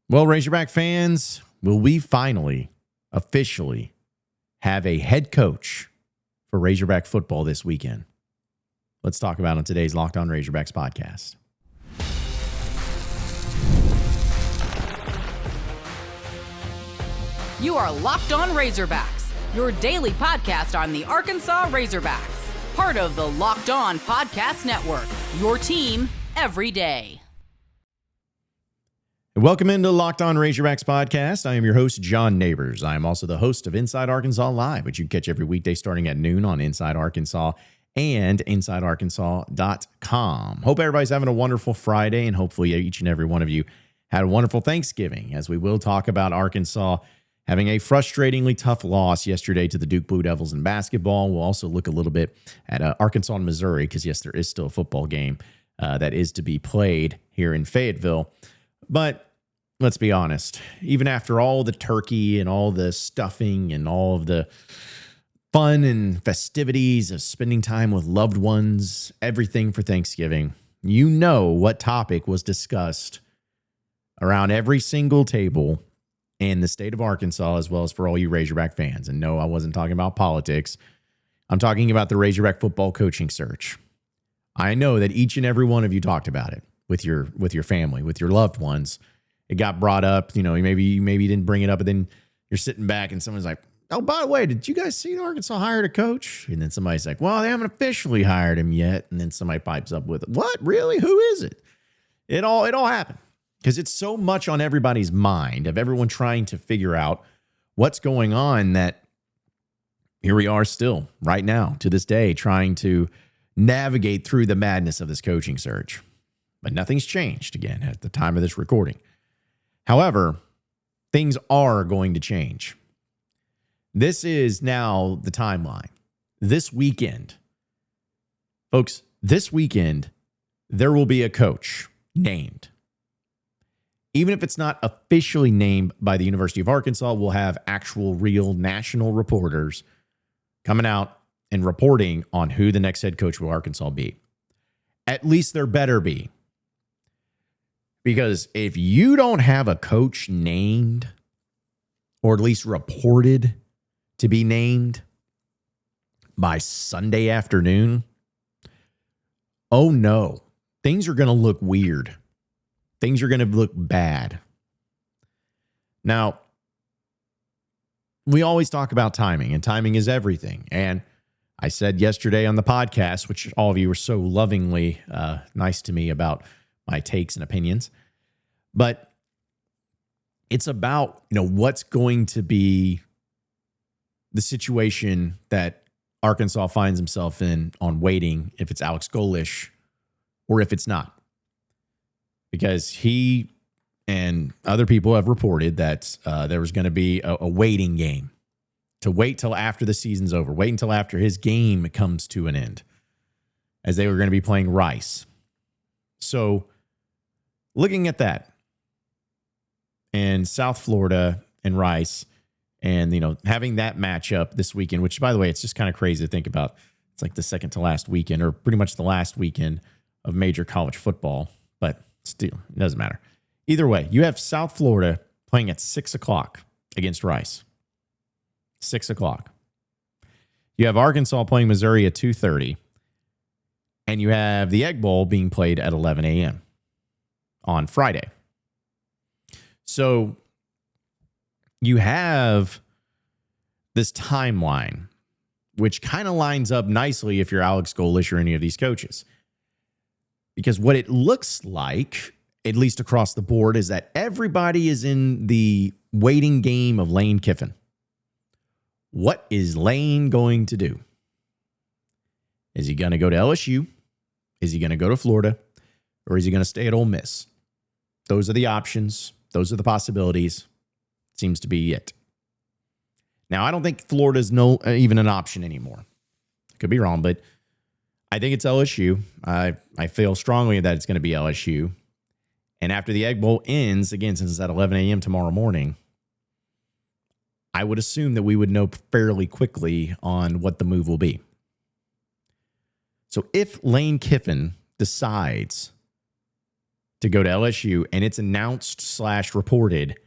Well, Razorback fans, will we finally, officially have a head coach for Razorback football this weekend? Let's talk about it on today's Locked On Razorbacks podcast. You are Locked On Razorbacks, your daily podcast on the Arkansas Razorbacks. Part of the Locked On Podcast Network, your team every day. Welcome into Locked On Razorbacks podcast. I am your host, John Nabors. I am also the host of Inside Arkansas Live, which you can catch every weekday starting at noon on Inside Arkansas and InsideArkansas.com. Hope everybody's having a wonderful Friday, and hopefully each and every one of you had a wonderful Thanksgiving, as we will talk about Arkansas having a frustratingly tough loss yesterday to the Duke Blue Devils in basketball. We'll also look a little bit at Arkansas and Missouri, because yes, there is still a football game that is to be played here in Fayetteville. But let's be honest, even after all the turkey and all the stuffing and all of the fun and festivities of spending time with loved ones, everything for Thanksgiving, you know what topic was discussed around every single table in the state of Arkansas, as well as for all you Razorback fans. And no, I wasn't talking about politics. I'm talking about the Razorback football coaching search. I know that each and every one of you talked about it with your family, with your loved ones. It got brought up, maybe you didn't bring it up, but then you're sitting back and someone's like, oh, by the way, did you guys see Arkansas hired a coach? And then somebody's like, well, they haven't officially hired him yet. And then somebody pipes up with, what, really? Who is it? It all happened because it's so much on everybody's mind of everyone trying to figure out what's going on, that here we are still right now to this day trying to navigate through the madness of this coaching search. But nothing's changed again at the time of this recording. However, things are going to change. This is now the timeline. This weekend, folks, this weekend, there will be a coach named. Even if it's not officially named by the University of Arkansas, we'll have actual real national reporters coming out and reporting on who the next head coach will Arkansas be. At least there better be. Because if you don't have a coach named, or at least reported to be named by Sunday afternoon, oh no, things are going to look weird. Things are going to look bad. Now, we always talk about timing, and timing is everything. And I said yesterday on the podcast, which all of you were so lovingly nice to me about my takes and opinions, but it's about, what's going to be the situation that Arkansas finds himself in on waiting, if it's Alex Golesh or if it's not. Because he and other people have reported that there was going to be a waiting game, to wait till after the season's over, wait until after his game comes to an end, as they were going to be playing Rice. So looking at that, and South Florida and Rice, and, having that matchup this weekend, which, by the way, it's just kind of crazy to think about. It's like the second to last weekend, or pretty much the last weekend of major college football, but still, it doesn't matter. Either way, you have South Florida playing at 6 o'clock against Rice. 6 o'clock. You have Arkansas playing Missouri at 2:30, and you have the Egg Bowl being played at 11 a.m. on Friday. So you have this timeline, which kind of lines up nicely if you're Alex Golesh or any of these coaches. Because what it looks like, at least across the board, is that everybody is in the waiting game of Lane Kiffin. What is Lane going to do? Is he going to go to LSU? Is he going to go to Florida? Or is he going to stay at Ole Miss? Those are the options. Those are the possibilities. Seems to be it. Now, I don't think Florida's even an option anymore. Could be wrong, but I think it's LSU. I feel strongly that it's going to be LSU. And after the Egg Bowl ends, again, since it's at 11 a.m. tomorrow morning, I would assume that we would know fairly quickly on what the move will be. So if Lane Kiffin decides to go to LSU, and it's announced / reported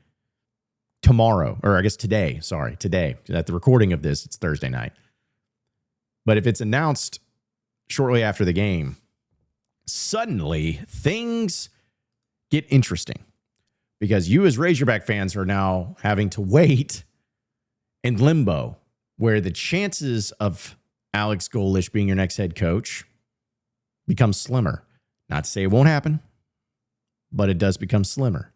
tomorrow, or I guess today. Sorry, today. At the recording of this, it's Thursday night. But if it's announced shortly after the game, suddenly things get interesting because you as Razorback fans are now having to wait in limbo where the chances of Alex Golesh being your next head coach become slimmer. Not to say it won't happen, but it does become slimmer.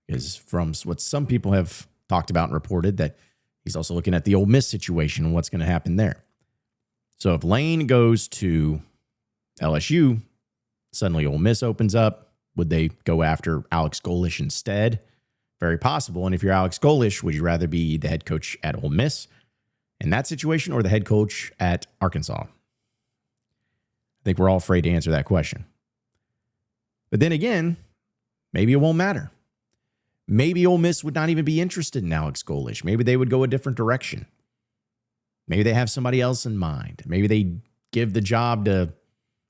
Because from what some people have talked about and reported, that he's also looking at the Ole Miss situation and what's going to happen there. So if Lane goes to LSU, suddenly Ole Miss opens up. Would they go after Alex Golesh instead? Very possible. And if you're Alex Golesh, would you rather be the head coach at Ole Miss in that situation or the head coach at Arkansas? I think we're all afraid to answer that question. But then again, maybe it won't matter. Maybe Ole Miss would not even be interested in Alex Golesh. Maybe they would go a different direction. Maybe they have somebody else in mind. Maybe they give the job to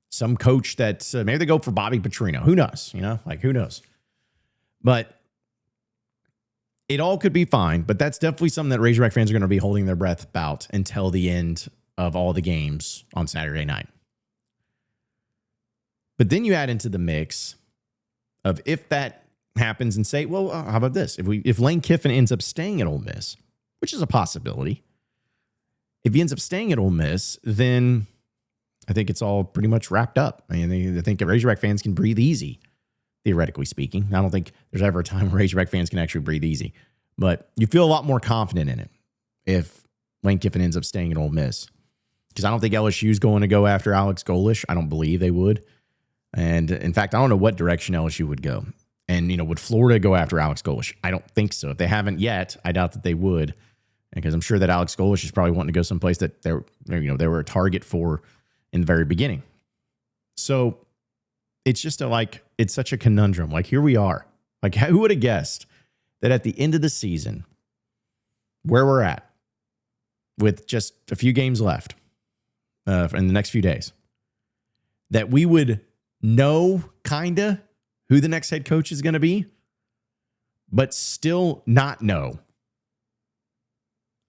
some coach that maybe they go for Bobby Petrino. Who knows? Who knows? But it all could be fine. But that's definitely something that Razorback fans are going to be holding their breath about until the end of all the games on Saturday night. But then you add into the mix of if that happens and say, well, how about this? If Lane Kiffin ends up staying at Ole Miss, which is a possibility, if he ends up staying at Ole Miss, then I think it's all pretty much wrapped up. I mean, I think Razorback fans can breathe easy, theoretically speaking. I don't think there's ever a time where Razorback fans can actually breathe easy. But you feel a lot more confident in it if Lane Kiffin ends up staying at Ole Miss. Because I don't think LSU's going to go after Alex Golesh. I don't believe they would. And in fact, I don't know what direction LSU would go. And, would Florida go after Alex Golesh? I don't think so. If they haven't yet, I doubt that they would. Because I'm sure that Alex Golesh is probably wanting to go someplace that they were a target for in the very beginning. So it's just it's such a conundrum. Like, here we are. Like, who would have guessed that at the end of the season, where we're at, with just a few games left in the next few days, that we would know kinda who the next head coach is going to be, but still not know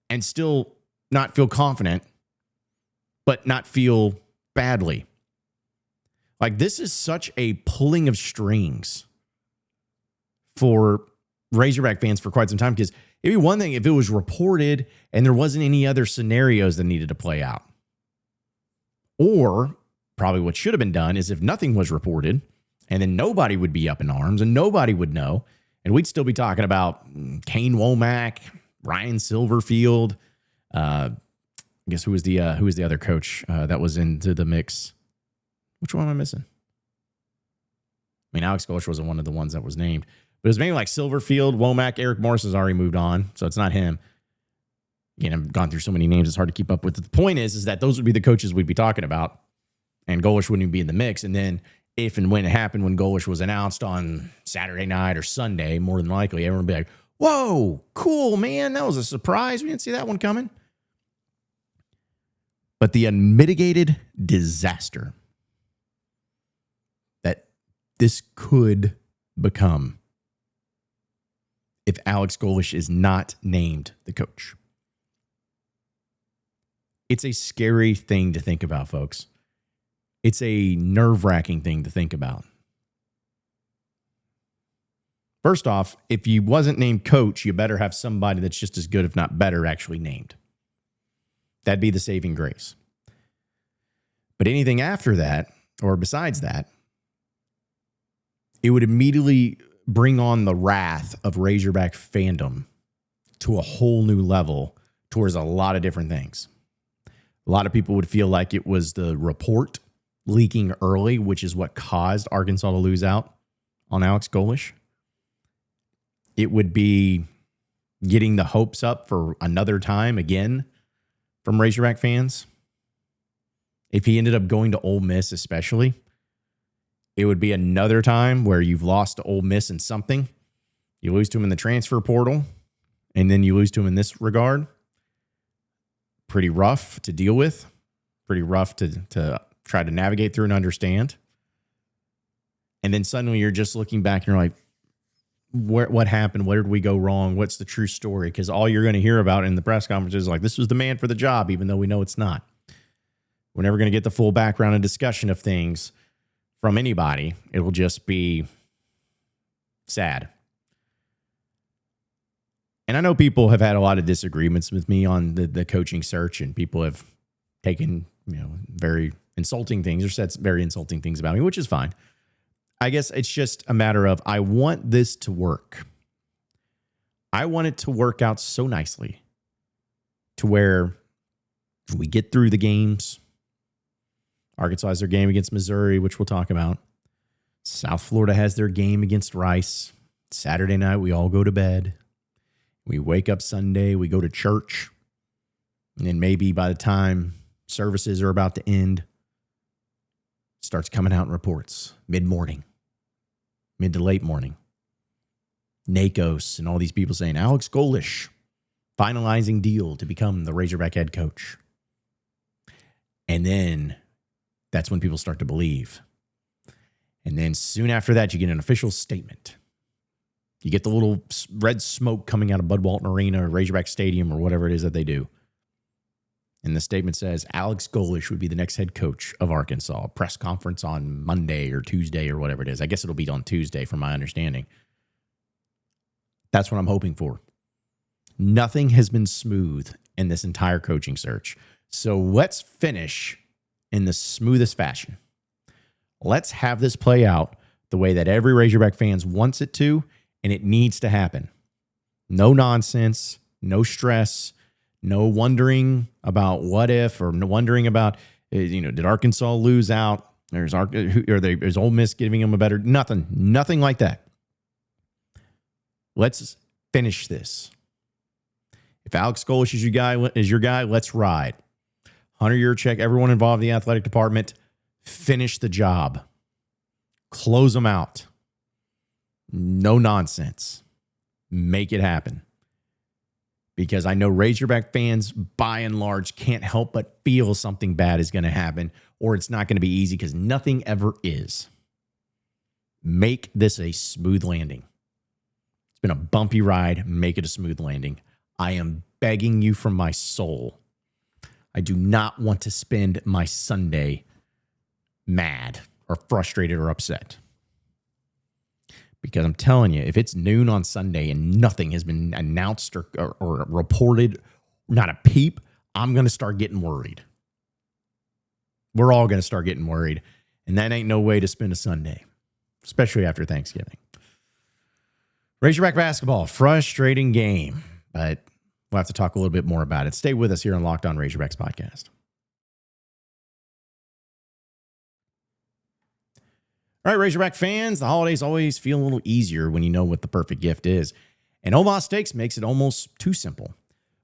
and still not feel confident, but not feel badly. Like, this is such a pulling of strings for Razorback fans for quite some time, because it'd be one thing if it was reported and there wasn't any other scenarios that needed to play out. Or probably what should have been done is if nothing was reported, and then nobody would be up in arms and nobody would know, and we'd still be talking about Kane Womack, Ryan Silverfield. I guess who was the other coach that was into the mix? Which one am I missing? I mean, Alex Golesh wasn't one of the ones that was named, but it was maybe like Silverfield, Womack. Eric Morris has already moved on, so it's not him. Again, I've gone through so many names, it's hard to keep up with. The point is that those would be the coaches we'd be talking about, and Golish wouldn't even be in the mix. And then if and when it happened, when Golish was announced on Saturday night or Sunday, more than likely, everyone would be like, whoa, cool, man. That was a surprise. We didn't see that one coming. But the unmitigated disaster that this could become if Alex Golesh is not named the coach. It's a scary thing to think about, folks. It's a nerve-wracking thing to think about. First off, if you wasn't named coach, you better have somebody that's just as good, if not better, actually named. That'd be the saving grace. But anything after that, or besides that, it would immediately bring on the wrath of Razorback fandom to a whole new level towards a lot of different things. A lot of people would feel like it was the report leaking early, which is what caused Arkansas to lose out on Alex Golesh. It would be getting the hopes up for another time again from Razorback fans. If he ended up going to Ole Miss especially, it would be another time where you've lost to Ole Miss in something. You lose to him in the transfer portal, and then you lose to him in this regard. Pretty rough to deal with. Pretty rough to try to navigate through and understand. And then suddenly you're just looking back and you're like, what happened? Where did we go wrong? What's the true story? Because all you're going to hear about in the press conferences is like, this was the man for the job, even though we know it's not. We're never going to get the full background and discussion of things from anybody. It will just be sad. And I know people have had a lot of disagreements with me on the coaching search, and people have taken, very insulting things or said very insulting things about me, which is fine. I guess it's just a matter of, I want this to work. I want it to work out so nicely to where we get through the games. Arkansas has their game against Missouri, which we'll talk about. South Florida has their game against Rice. Saturday night, we all go to bed. We wake up Sunday, we go to church. And then maybe by the time services are about to end, starts coming out in reports mid-morning, mid to late morning. NACOS and all these people saying, Alex Golesh finalizing deal to become the Razorback head coach. And then that's when people start to believe. And then soon after that, you get an official statement. You get the little red smoke coming out of Bud Walton Arena or Razorback Stadium or whatever it is that they do. And the statement says, Alex Golesh would be the next head coach of Arkansas. Press conference on Monday or Tuesday or whatever it is. I guess it'll be on Tuesday from my understanding. That's what I'm hoping for. Nothing has been smooth in this entire coaching search. So let's finish in the smoothest fashion. Let's have this play out the way that every Razorback fans wants it to, and it needs to happen. No nonsense, no stress, no wondering about what if, or no wondering about, did Arkansas lose out? Is Ole Miss giving them a better? Nothing like that. Let's finish this. If Alex Golesh is your guy, let's ride. Hunter Yurachek, everyone involved in the athletic department, finish the job. Close them out. No nonsense. Make it happen. Because I know Razorback fans, by and large, can't help but feel something bad is going to happen, or it's not going to be easy, because nothing ever is. Make this a smooth landing. It's been a bumpy ride. Make it a smooth landing. I am begging you from my soul. I do not want to spend my Sunday mad or frustrated or upset. Because I'm telling you, if it's noon on Sunday and nothing has been announced or reported, not a peep, I'm going to start getting worried. We're all going to start getting worried. And that ain't no way to spend a Sunday, especially after Thanksgiving. Razorback basketball, frustrating game, but we'll have to talk a little bit more about it. Stay with us here on Locked On Razorbacks podcast. All right, Razorback fans, the holidays always feel a little easier when you know what the perfect gift is. And Omaha Steaks makes it almost too simple.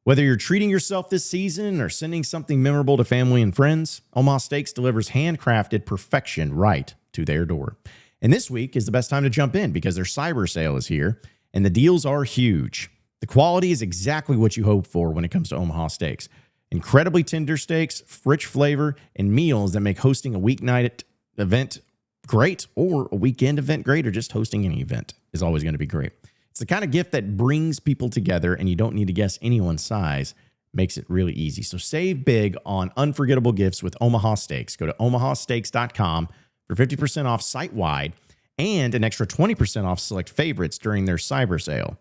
Whether you're treating yourself this season or sending something memorable to family and friends, Omaha Steaks delivers handcrafted perfection right to their door. And this week is the best time to jump in because their cyber sale is here, and the deals are huge. The quality is exactly what you hope for when it comes to Omaha Steaks. Incredibly tender steaks, rich flavor, and meals that make hosting a weeknight event great, or a weekend event great, or just hosting any event is always going to be great. It's the kind of gift that brings people together, and you don't need to guess anyone's size. Makes it really easy. So save big on unforgettable gifts with Omaha Steaks. Go to omahasteaks.com for 50% off site-wide and an extra 20% off select favorites during their cyber sale.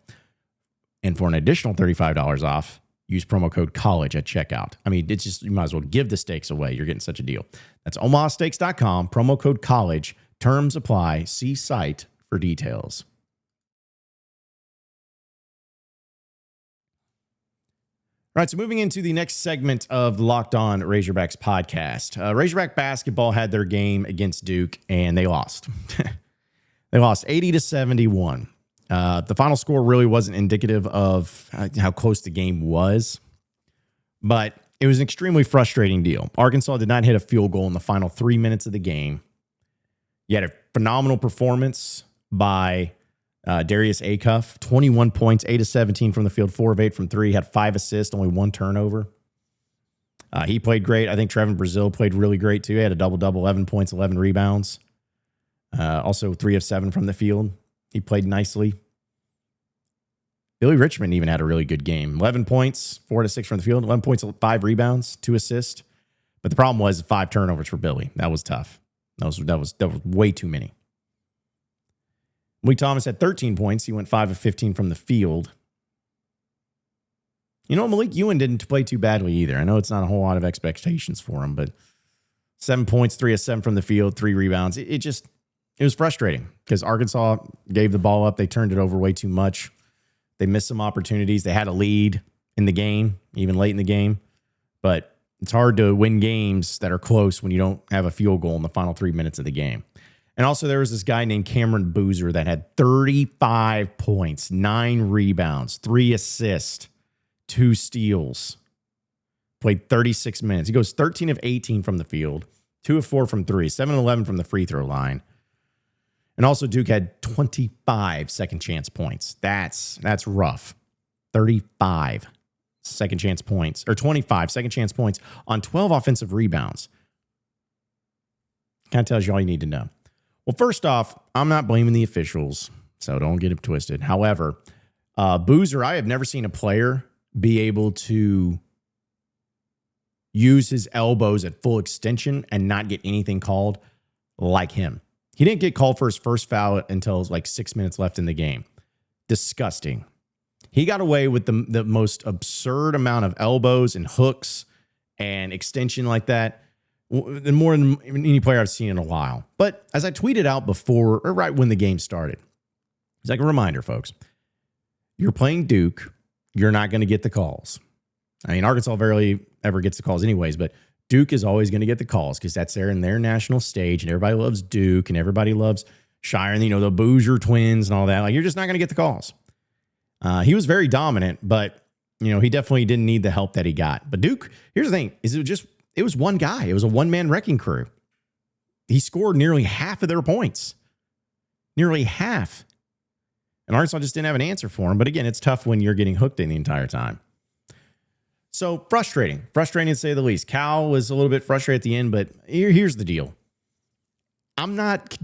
And for an additional $35 off, use promo code COLLEGE at checkout. I mean, it's just, you might as well give the steaks away. You're getting such a deal. That's omahasteaks.com, promo code COLLEGE. Terms apply. See site for details. All right, so moving into the next segment of the Locked On Razorbacks podcast. Razorback basketball had their game against Duke, and they lost. They lost 80-71. The final score really wasn't indicative of how close the game was, but it was an extremely frustrating deal. Arkansas did not hit a field goal in the final 3 minutes of the game. You had a phenomenal performance by Darius Acuff, 21 points, 8 of 17 from the field, 4 of 8 from 3, had 5 assists, only 1 turnover. He played great. I think Trevin Brazil played really great too. He had a double-double, 11 points, 11 rebounds. Also 3 of 7 from the field. He played nicely. Billy Richmond even had a really good game. 11 points, 4 to 6 from the field, 11 points, 5 rebounds, 2 assists. But the problem was 5 turnovers for Billy. That was tough. That was way too many. Malik Thomas had 13 points. He went 5 of 15 from the field. You know, Malik Ewan didn't play too badly either. I know it's not a whole lot of expectations for him, but 7 points, 3 of 7 from the field, 3 rebounds. It was frustrating because Arkansas gave the ball up. They turned it over way too much. They missed some opportunities. They had a lead in the game, even late in the game. But it's hard to win games that are close when you don't have a field goal in the final 3 minutes of the game. And also there was this guy named Cameron Boozer that had 35 points, 9 rebounds, 3 assists, 2 steals. Played 36 minutes. He goes 13 of 18 from the field, 2 of 4 from 3, 7 of 11 from the free throw line. And also Duke had 25 second chance points. That's rough. 35 second chance points, or 25 second chance points on 12 offensive rebounds. Kind of tells you all you need to know. Well, first off, I'm not blaming the officials, so don't get it twisted. However, Boozer, I have never seen a player be able to use his elbows at full extension and not get anything called like him. He didn't get called for his first foul until like 6 minutes left in the game. Disgusting. He got away with the most absurd amount of elbows and hooks and extension like that, more than any player I've seen in a while. But as I tweeted out before, or right when the game started, it's like a reminder, folks. You're playing Duke. You're not going to get the calls. I mean, Arkansas rarely ever gets the calls anyways, but Duke is always going to get the calls because that's there in their national stage, and everybody loves Duke, and everybody loves Shire, and the Boozer twins and all that. Like, you're just not going to get the calls. He was very dominant, but he definitely didn't need the help that he got. But Duke, here's the thing: it was one guy. It was a one-man wrecking crew. He scored nearly half of their points, nearly half, and Arkansas just didn't have an answer for him. But again, it's tough when you're getting hooked in the entire time. So frustrating to say the least. Cal was a little bit frustrated at the end, but here's the deal. I'm not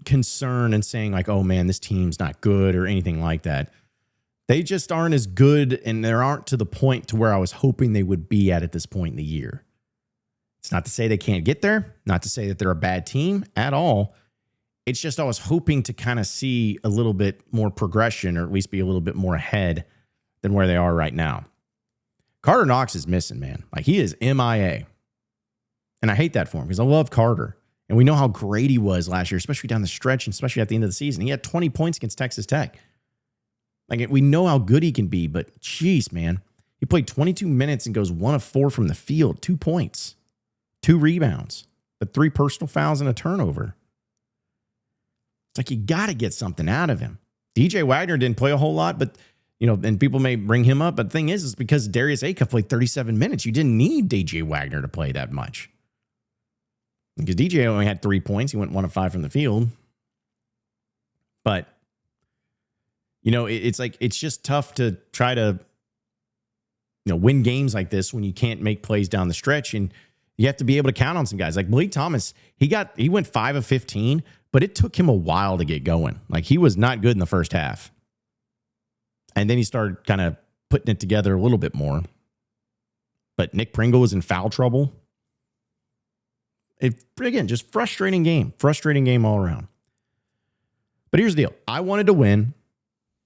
concerned and saying like, oh man, this team's not good or anything like that. They just aren't as good, and they aren't to the point to where I was hoping they would be at this point in the year. It's not to say they can't get there, not to say that they're a bad team at all. It's just I was hoping to kind of see a little bit more progression, or at least be a little bit more ahead than where they are right now. Carter Knox is missing, man. Like, he is MIA. And I hate that for him because I love Carter. And we know how great he was last year, especially down the stretch and especially at the end of the season. He had 20 points against Texas Tech. Like, we know how good he can be, but geez, man. He played 22 minutes and goes 1 of 4 from the field, 2 points, 2 rebounds, but 3 personal fouls and a turnover. It's like you got to get something out of him. DJ Wagner didn't play a whole lot, but and people may bring him up, but the thing is because Darius Acuff played 37 minutes. You didn't need DJ Wagner to play that much. Because DJ only had 3 points. He went 1 of 5 from the field. But, it's just tough to try to, win games like this when you can't make plays down the stretch. And you have to be able to count on some guys. Like Malik Thomas, he went 5 of 15, but it took him a while to get going. Like, he was not good in the first half. And then he started kind of putting it together a little bit more. But Nick Pringle was in foul trouble. Again, just frustrating game all around. But here's the deal. I wanted to win.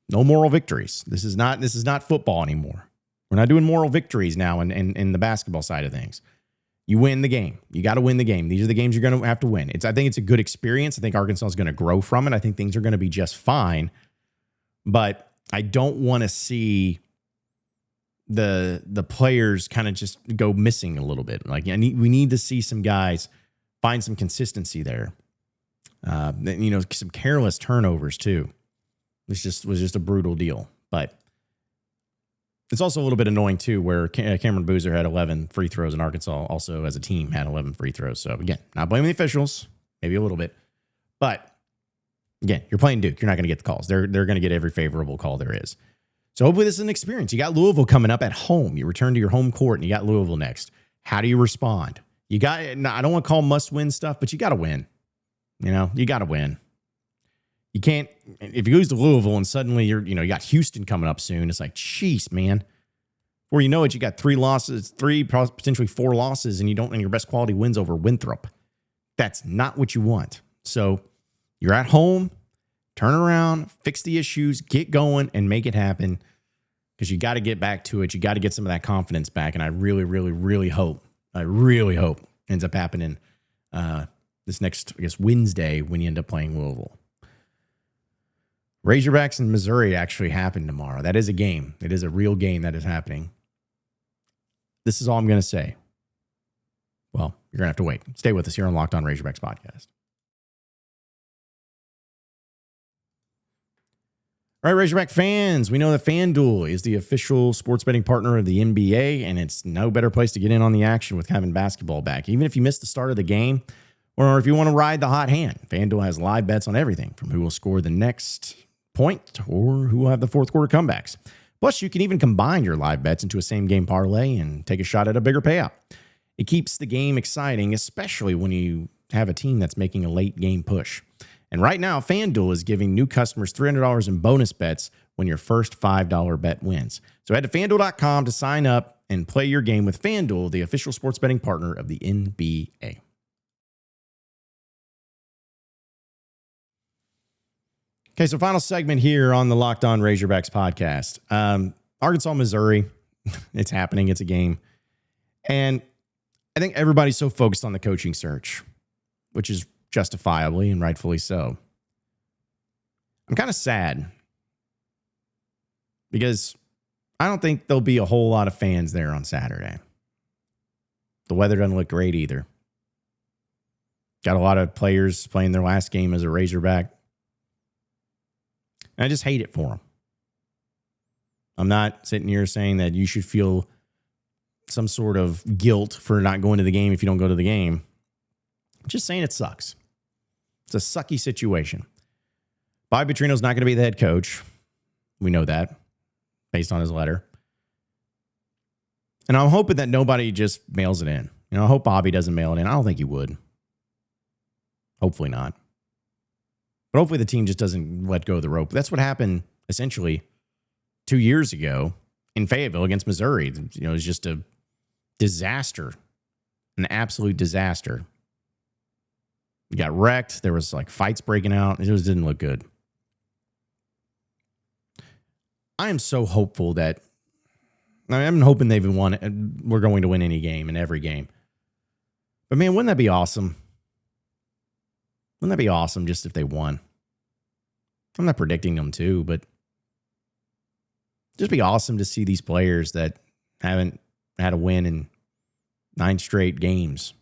No moral victories. This is not football anymore. We're not doing moral victories now in the basketball side of things. You win the game. You got to win the game. These are the games you're going to have to win. I think it's a good experience. I think Arkansas is going to grow from it. I think things are going to be just fine. But I don't want to see the players kind of just go missing a little bit. Like, we need to see some guys find some consistency there. Some careless turnovers too. This was just a brutal deal. But it's also a little bit annoying too, where Cameron Boozer had 11 free throws, and Arkansas also as a team had 11 free throws. So again, not blaming the officials, maybe a little bit, but again, you're playing Duke. You're not going to get the calls. They're going to get every favorable call there is. So hopefully this is an experience. You got Louisville coming up at home. You return to your home court, and you got Louisville next. How do you respond? I don't want to call must-win stuff, but you got to win. You got to win. You can't, if you lose to Louisville and suddenly you got Houston coming up soon. It's like, jeez, man. Before you know it, you got 3 losses, 3, potentially 4 losses, and your best quality wins over Winthrop. That's not what you want. So you're at home, turn around, fix the issues, get going, and make it happen. Because you got to get back to it. You got to get some of that confidence back. And I really, really, really hope ends up happening this next, Wednesday when you end up playing Louisville. Razorbacks in Missouri actually happen tomorrow. That is a game. It is a real game that is happening. This is all I'm going to say. Well, you're going to have to wait. Stay with us here on Locked On Razorbacks podcast. All right, Razorback fans, we know that FanDuel is the official sports betting partner of the NBA, and it's no better place to get in on the action with having basketball back. Even if you missed the start of the game, or if you want to ride the hot hand, FanDuel has live bets on everything from who will score the next point or who will have the fourth quarter comebacks. Plus, you can even combine your live bets into a same-game parlay and take a shot at a bigger payout. It keeps the game exciting, especially when you have a team that's making a late-game push. And right now, FanDuel is giving new customers $300 in bonus bets when your first $5 bet wins. So head to FanDuel.com to sign up and play your game with FanDuel, the official sports betting partner of the NBA. Okay, so final segment here on the Locked On Razorbacks podcast. Arkansas, Missouri, it's happening. It's a game. And I think everybody's so focused on the coaching search, which is justifiably and rightfully so. I'm kind of sad because I don't think there'll be a whole lot of fans there on Saturday. The weather doesn't look great either. Got a lot of players playing their last game as a Razorback. And I just hate it for them. I'm not sitting here saying that you should feel some sort of guilt for not going to the game if you don't go to the game. I'm just saying it sucks. It's a sucky situation. Bobby Petrino's not going to be the head coach. We know that based on his letter. And I'm hoping that nobody just mails it in. I hope Bobby doesn't mail it in. I don't think he would. Hopefully not. But hopefully the team just doesn't let go of the rope. That's what happened essentially 2 years ago in Fayetteville against Missouri. It was just a disaster, an absolute disaster. You got wrecked. There was fights breaking out. It just didn't look good. I am so hopeful that I'm hoping they've won. We're going to win any game and every game. But man, wouldn't that be awesome? Wouldn't that be awesome just if they won? I'm not predicting them to, but just be awesome to see these players that haven't had a win in 9 straight games,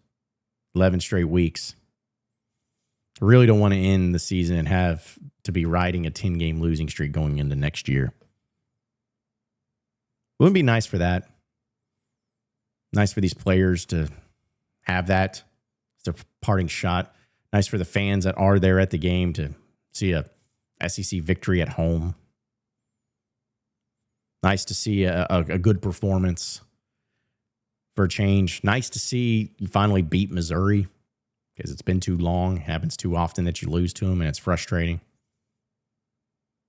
11 straight weeks. I really don't want to end the season and have to be riding a 10-game losing streak going into next year. Wouldn't it be nice for that? Nice for these players to have that. It's their parting shot. Nice for the fans that are there at the game to see a SEC victory at home. Nice to see a good performance for a change. Nice to see you finally beat Missouri because it's been too long. It happens too often that you lose to them, and it's frustrating.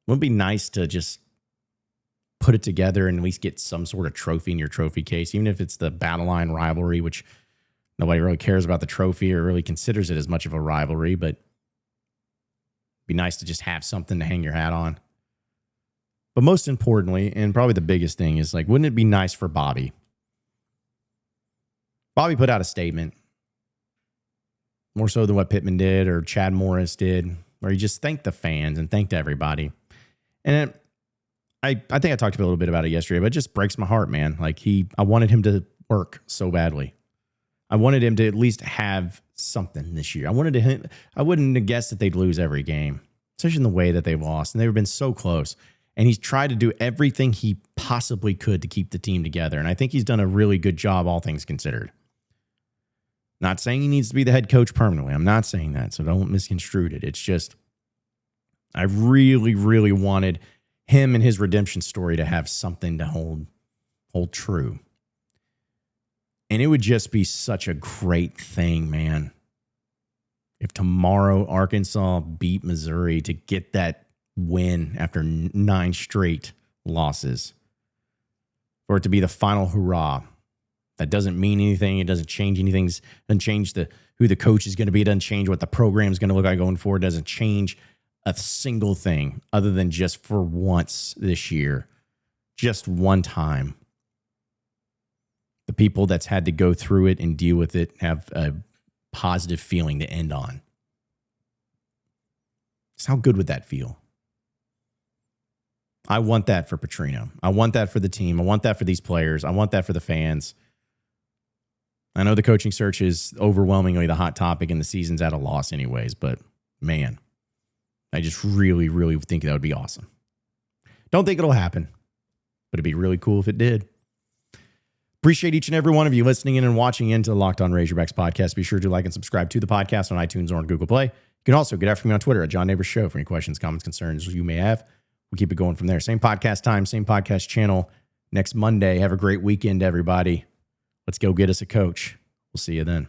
Wouldn't it be nice to just put it together and at least get some sort of trophy in your trophy case, even if it's the Battle Line rivalry, which nobody really cares about the trophy or really considers it as much of a rivalry, but it'd be nice to just have something to hang your hat on. But most importantly, and probably the biggest thing is wouldn't it be nice for Bobby? Bobby put out a statement, more so than what Pittman did or Chad Morris did, where he just thanked the fans and thanked everybody. And I think I talked a little bit about it yesterday, but it just breaks my heart, man. I wanted him to work so badly. I wanted him to at least have something this year. I wouldn't have guessed that they'd lose every game, especially in the way that they've lost. And they've been so close. And he's tried to do everything he possibly could to keep the team together. And I think he's done a really good job, all things considered. Not saying he needs to be the head coach permanently. I'm not saying that, so don't misconstrue it. It's just, I really, really wanted him and his redemption story to have something to hold true. And it would just be such a great thing, man, if tomorrow Arkansas beat Missouri to get that win after 9 straight losses, for it to be the final hurrah, that doesn't mean anything. It doesn't change anything. It doesn't change who the coach is going to be. It doesn't change what the program is going to look like going forward. It doesn't change a single thing other than just for once this year, just one time. The people that's had to go through it and deal with it have a positive feeling to end on. So how good would that feel? I want that for Petrino. I want that for the team. I want that for these players. I want that for the fans. I know the coaching search is overwhelmingly the hot topic and the season's at a loss anyways, but man, I just really, really think that would be awesome. Don't think it'll happen, but it'd be really cool if it did. Appreciate each and every one of you listening in and watching into the Locked On Razorbacks podcast. Be sure to like and subscribe to the podcast on iTunes or on Google Play. You can also get after me on Twitter at John Nabors Show for any questions, comments, concerns you may have. We'll keep it going from there. Same podcast time, same podcast channel next Monday. Have a great weekend, everybody. Let's go get us a coach. We'll see you then.